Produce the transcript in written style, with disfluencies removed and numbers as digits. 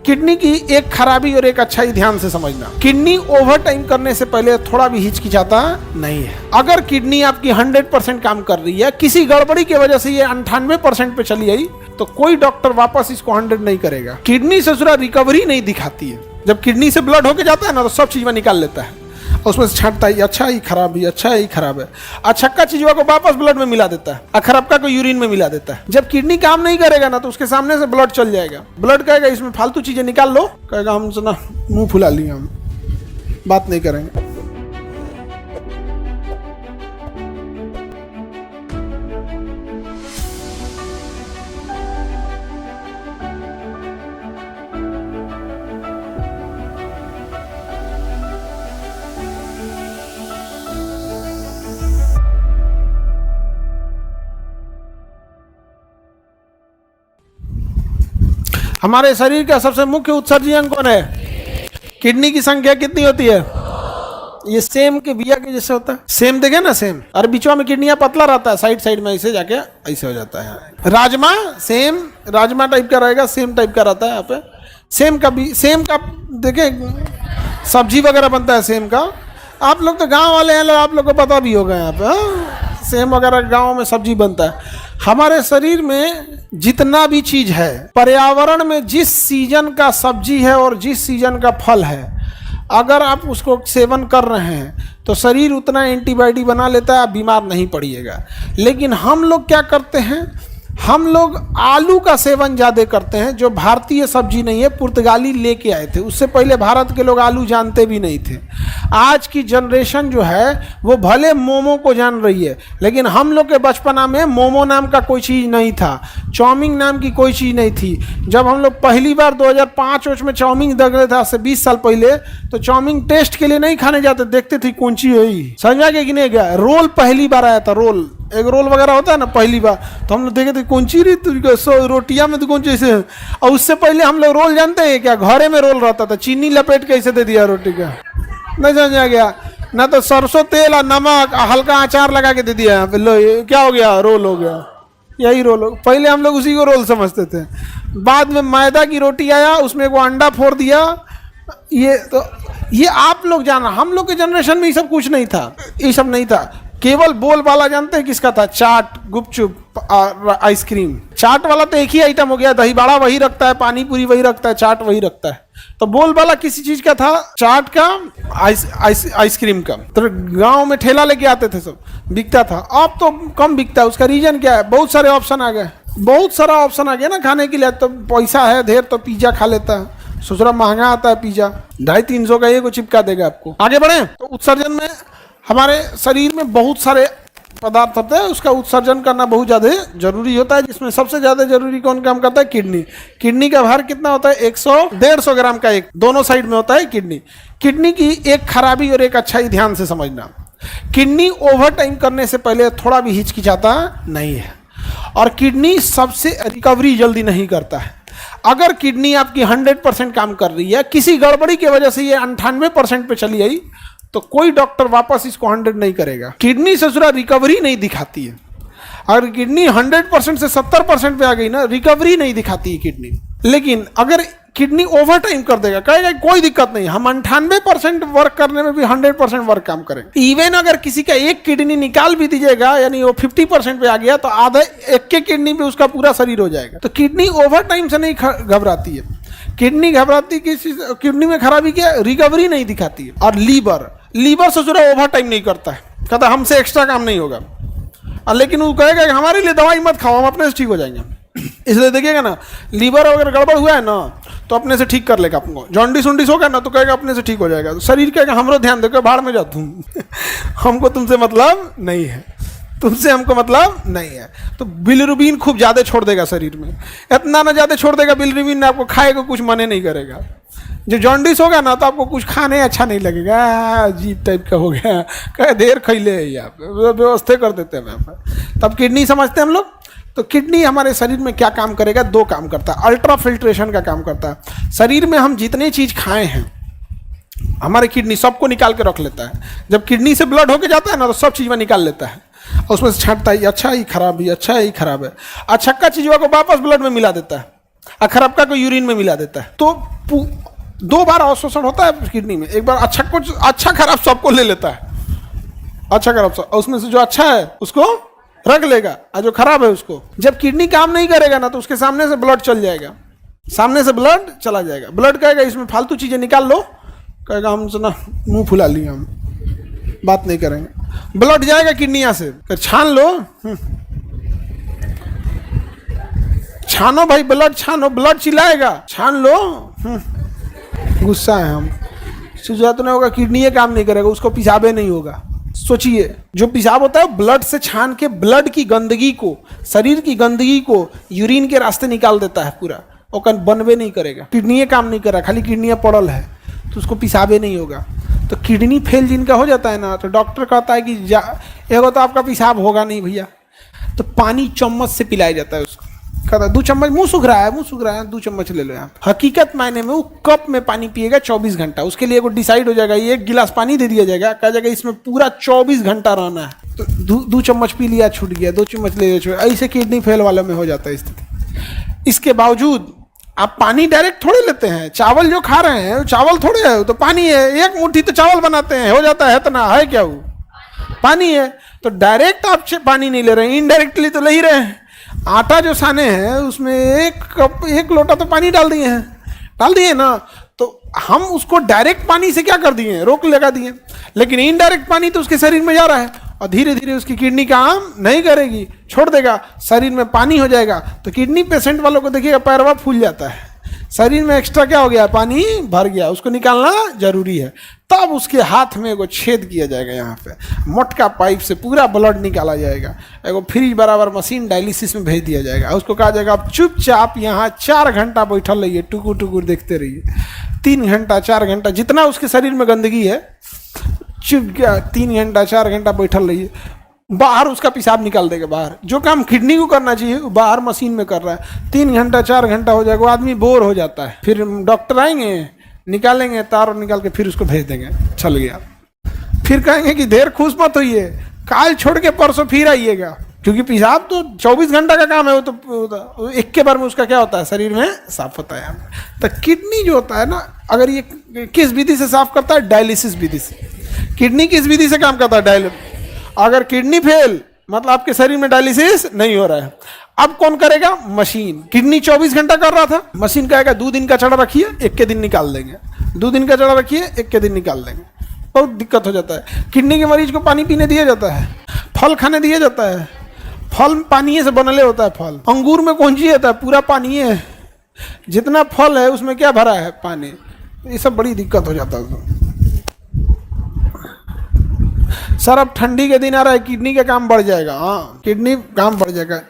Kidney की एक खराबी और एक अच्छाई ध्यान से समझना। किडनी ओवर टाइम करने से पहले थोड़ा भी हिचकिचाता नहीं है। अगर किडनी आपकी 100% काम कर रही है, किसी गड़बड़ी की वजह से ये 98% पे चली आई, तो कोई डॉक्टर वापस इसको 100 नहीं करेगा। किडनी से सूरा रिकवरी नहीं दिखाती है। जब किडनी से ब्लड होके जाता है ना, तो सब चीज में निकाल लेता है, उसमें से छांटता है, अच्छा ही खराब है, अच्छा ही खराब है, अच्छा का चीजों को वापस ब्लड में मिला देता है, और खराब का को यूरिन में मिला देता है। जब किडनी काम नहीं करेगा ना, तो उसके सामने से ब्लड चल जाएगा। ब्लड कहेगा इसमें फालतू चीजें निकाल लो, कहेगा हमसे ना मुंह फुला लिए, हम बात नहीं करेंगे। हमारे शरीर का सबसे मुख्य उत्सर्जी अंग कौन है? किडनी की संख्या कितनी होती है? ये सेम के बिया के जैसे होता है। सेम देखे ना, सेम, और बीचवा में किडनियां पतला रहता है, साइड साइड में ऐसे जाके ऐसे हो जाता है। राजमा सेम, राजमा टाइप का रहेगा, सेम टाइप का रहता है। यहाँ पे सेम का देखे सब्जी वगैरह बनता है सेम का। आप लोग तो गाँव वाले हैं, आप लोग को पता भी होगा। यहाँ पे सेम वगैरह गाँव में सब्जी बनता है। हमारे शरीर में जितना भी चीज है, पर्यावरण में जिस सीजन का सब्जी है और जिस सीजन का फल है, अगर आप उसको सेवन कर रहे हैं तो शरीर उतना एंटीबॉडी बना लेता है, आप बीमार नहीं पड़िएगा। लेकिन हम लोग क्या करते हैं, हम लोग आलू का सेवन ज़्यादा करते हैं, जो भारतीय सब्जी नहीं है, पुर्तगाली लेके आए थे। उससे पहले भारत के लोग आलू जानते भी नहीं थे। आज की जनरेशन जो है वो भले मोमो को जान रही है, लेकिन हम लोग के बचपना में मोमो नाम का कोई चीज़ नहीं था, चाउमीन नाम की कोई चीज़ नहीं थी। जब हम लोग पहली बार 2005 में चाउमीन देख रहे थे, आज से 20 साल पहले, तो चाउमीन टेस्ट के लिए नहीं खाने जाते, देखते थे कौन सी है, समझा के कि नहीं गया। रोल पहली बार आया था, रोल, एक रोल वगैरह होता है ना, पहली बार तो हम लोग देखे थे कौन सी रोटियां में तो कौन सी ऐसे। और उससे पहले हम लोग रोल जानते हैं क्या? घरे में रोल रहता था, चीनी लपेट के ऐसे दे दिया रोटी का, नहीं समझा गया ना, तो सरसों तेल और नमक हल्का अचार लगा के दे दिया। यहाँ पे लो, ये क्या हो गया? रोल हो गया। यही रोल हो, पहले हम लोग उसी को रोल समझते थे। बाद में मैदा की रोटी आया, उसमें वो अंडा फोड़ दिया। ये आप लोग जाना, हम लोग के जनरेशन में ये सब कुछ नहीं था, ये सब नहीं था। केवल बोल वाला जानते हैं किसका था? चाट, गुपचुप, आइसक्रीम। चाट वाला तो एक ही आइटम हो गया, दही बड़ा वही रखता है, पानी पूरी वही रखता है, चाट वही रखता है। तो बोल वाला किसी चीज का था? चाट का, आइसक्रीम का। तो गांव में ठेला लेके आते थे, सब बिकता था। अब तो कम बिकता है। उसका रीजन क्या है? बहुत सारे ऑप्शन आ गए, बहुत सारा ऑप्शन आ गया ना खाने के लिए। तो पैसा है ढेर तो पिज्जा खा लेता है, सोच रहा महंगा आता है पिज्जा, 250-300 का, ये को चिपका देगा आपको। आगे बढ़े तो उत्सर्जन में हमारे शरीर में बहुत सारे पदार्थ होते हैं, उसका उत्सर्जन करना बहुत ज़्यादा जरूरी होता है, जिसमें सबसे ज़्यादा जरूरी कौन काम करता है? किडनी। किडनी का भार कितना होता है? 100-150 ग्राम का, एक दोनों साइड में होता है किडनी। किडनी की एक खराबी और एक अच्छाई ध्यान से समझना। किडनी ओवर टाइम करने से पहले थोड़ा भी हिचकिचाता नहीं है, और किडनी सबसे रिकवरी जल्दी नहीं करता है। अगर किडनी आपकी 100% काम कर रही है, किसी गड़बड़ी की वजह से ये 98% पे चली आई, तो कोई डॉक्टर वापस इसको 100 नहीं करेगा। किडनी से सूरा रिकवरी नहीं दिखाती है। अगर किडनी 100% से 70% पे आ गई ना, रिकवरी नहीं दिखाती है किडनी। लेकिन अगर किडनी ओवर टाइम कर देगा, कहेगा कोई दिक्कत नहीं, हम 98% वर्क करने में भी 100% वर्क काम करेंगे। इवन अगर किसी का एक किडनी निकाल भी दीजिएगा, यानी वो 50% पे आ गया, तो आधा एक के किडनी पे उसका पूरा शरीर हो जाएगा। तो किडनी ओवर टाइम से नहीं घबराती है। किडनी घबराती किडनी में खराबी क्या? रिकवरी नहीं दिखाती है। और लीवर से जुड़ा ओवर टाइम नहीं करता है, कहता हमसे एक्स्ट्रा काम नहीं होगा। लेकिन वो कहेगा कि हमारे लिए दवाई मत खाओ, हम अपने से ठीक हो जाएंगे। इसलिए देखिएगा ना, लीवर अगर गड़बड़ हुआ है ना, तो अपने से ठीक कर लेगा। आपको जॉन्डिस उन्डिस होगा ना, तो कहेगा अपने से ठीक हो जाएगा। तो शरीर कहेगा हमरो ध्यान देकर भाड़ में जा तुम हमको तुमसे मतलब नहीं है, तुमसे हमको मतलब नहीं है। तो बिलिरुबिन खूब ज़्यादा छोड़ देगा शरीर में, इतना ना ज़्यादा छोड़ देगा बिलिरुबिन, आपको खाएगा कुछ मने नहीं करेगा। जो जॉन्डिस होगा ना, तो आपको कुछ खाने अच्छा नहीं लगेगा, अजीब टाइप का हो गया, कहे देर खैले है, यहाँ पे व्यवस्था कर देते हैं वहाँ पर। तब किडनी समझते हैं हम लोग। तो किडनी हमारे शरीर में क्या काम करेगा? 2 काम करता है। अल्ट्रा फिल्ट्रेशन का काम करता है। शरीर में हम जितनी चीज़ खाए हैं, हमारे किडनी सबको निकाल के रख लेता है। जब किडनी से ब्लड होके जाता है ना, तो सब चीज़ में निकाल लेता है, उसमें से छांटता है, अच्छा ही खराब है, अच्छा ही खराब है, अच्छा का चीज़ों को वापस ब्लड में मिला देता है, और खराब का कोई यूरिन में मिला देता है। तो 2 बार अवशोषण होता है किडनी में, एक बार अच्छा खराब सबको ले लेता है, अच्छा खराब सब, उसमें से जो अच्छा है उसको रख लेगा और जो खराब है उसको। जब किडनी काम नहीं करेगा ना तो उसके सामने से ब्लड चल जाएगा, सामने से ब्लड चला जाएगा। ब्लड कहेगा इसमें फालतू चीजें निकाल लो, कहेगा हमसे ना मुंह फुला लिया, हम बात नहीं करेंगे। ब्लड जाएगा किडनिया से, छान लो, छानो भाई ब्लड छानो, ब्लड चिल्लाएगा छान लो, गुस्सा है हम, शुरुआत नहीं होगा, किडनी काम नहीं करेगा, उसको पेशाबे नहीं होगा। सोचिए जो पेशाब होता है ब्लड से छान के ब्लड की गंदगी को, शरीर की गंदगी को यूरिन के रास्ते निकाल देता है पूरा, वो बनवे नहीं करेगा। किडनी काम नहीं कर रहा, खाली किडनी पड़ल है तो उसको पेशाबे नहीं होगा। तो किडनी फेल जिनका हो जाता है ना तो डॉक्टर कहता है कि एगो तो आपका पेशाब होगा नहीं भैया, तो पानी चम्मच से पिलाया जाता है उसको, कहता है 2 चम्मच, मुंह सूख रहा है 2 चम्मच ले लो आप। हकीकत मायने में वो कप में पानी पिएगा 24 घंटा, उसके लिए वो डिसाइड हो जाएगा, 1 गिलास पानी दे दिया जाएगा, कहा जाएगा इसमें पूरा 24 घंटा रहना है, तो 2 चम्मच पी लिया छूट गया, 2 चम्मच ले लिया छूट, ऐसे किडनी फेल वाले में हो जाता है स्थिति। इसके बावजूद आप पानी डायरेक्ट थोड़े लेते हैं, चावल जो खा रहे हैं चावल थोड़े है, तो पानी है, 1 मुट्ठी तो चावल बनाते हैं, हो जाता है इतना, है क्या वो पानी है। तो डायरेक्ट आप पानी नहीं ले रहे हैं, इनडायरेक्टली तो ले ही रहे हैं। आटा जो साने हैं उसमें 1 लोटा तो पानी डाल दिए ना, तो हम उसको डायरेक्ट पानी से क्या कर दिए, रोक लगा दिए, लेकिन इनडायरेक्ट पानी तो उसके शरीर में जा रहा है और धीरे धीरे उसकी किडनी काम नहीं करेगी, छोड़ देगा, शरीर में पानी हो जाएगा। तो किडनी पेशेंट वालों को देखिएगा पैरवा फूल जाता है, शरीर में एक्स्ट्रा क्या हो गया, पानी भर गया, उसको निकालना जरूरी है। तब उसके हाथ में एगो छेद किया जाएगा, यहाँ पे मोटका पाइप से पूरा ब्लड निकाला जाएगा, एगो फ्रीज बराबर मशीन डायलिसिस में भेज दिया जाएगा। उसको कहा जाएगा आप चुपचाप यहाँ 4 घंटा बैठल रहिए, टुकुर टुकुर देखते रहिए, 3 घंटा 4 घंटा जितना उसके शरीर में गंदगी है, चुप गया 3 घंटा 4 घंटा बैठल रहिए, बाहर उसका पेशाब निकाल देगा बाहर। जो काम किडनी को करना चाहिए वो बाहर मशीन में कर रहा है। 3 घंटा 4 घंटा हो जाएगा, वो आदमी बोर हो जाता है, फिर डॉक्टर आएंगे निकालेंगे तार निकाल के फिर उसको भेज देंगे, चल गया। फिर कहेंगे कि देर खुश मत होइए, काल छोड़ के परसों फिर आइएगा, क्योंकि पेशाब तो 24 घंटा का काम है, वो तो एक के बार में उसका क्या होता है, शरीर में साफ होता है। तो किडनी जो होता है ना, अगर ये किस विधि से साफ करता है, डायलिसिस विधि से। किडनी किस विधि से काम करता है, डायलिसिस। अगर किडनी फेल मतलब आपके शरीर में डायलिसिस नहीं हो रहा है, अब कौन करेगा, मशीन। किडनी 24 घंटा कर रहा था, मशीन कहेगा 2 दिन का चढ़ा रखिए, 1 के दिन निकाल देंगे, 2 दिन का चढ़ा रखिए, 1 के दिन निकाल देंगे। बहुत दिक्कत हो जाता है। किडनी के मरीज को पानी पीने दिया जाता है, फल खाने दिया जाता है, फल पानी से बनले होता है, फल अंगूर में कौन चीज होता है, पूरा पानी है, जितना फल है उसमें क्या भरा है, पानी। ये सब बड़ी दिक्कत हो जाता है। सर अब ठंडी के दिन आ रहा है, किडनी का काम बढ़ जाएगा। हाँ, किडनी काम बढ़ जाएगा।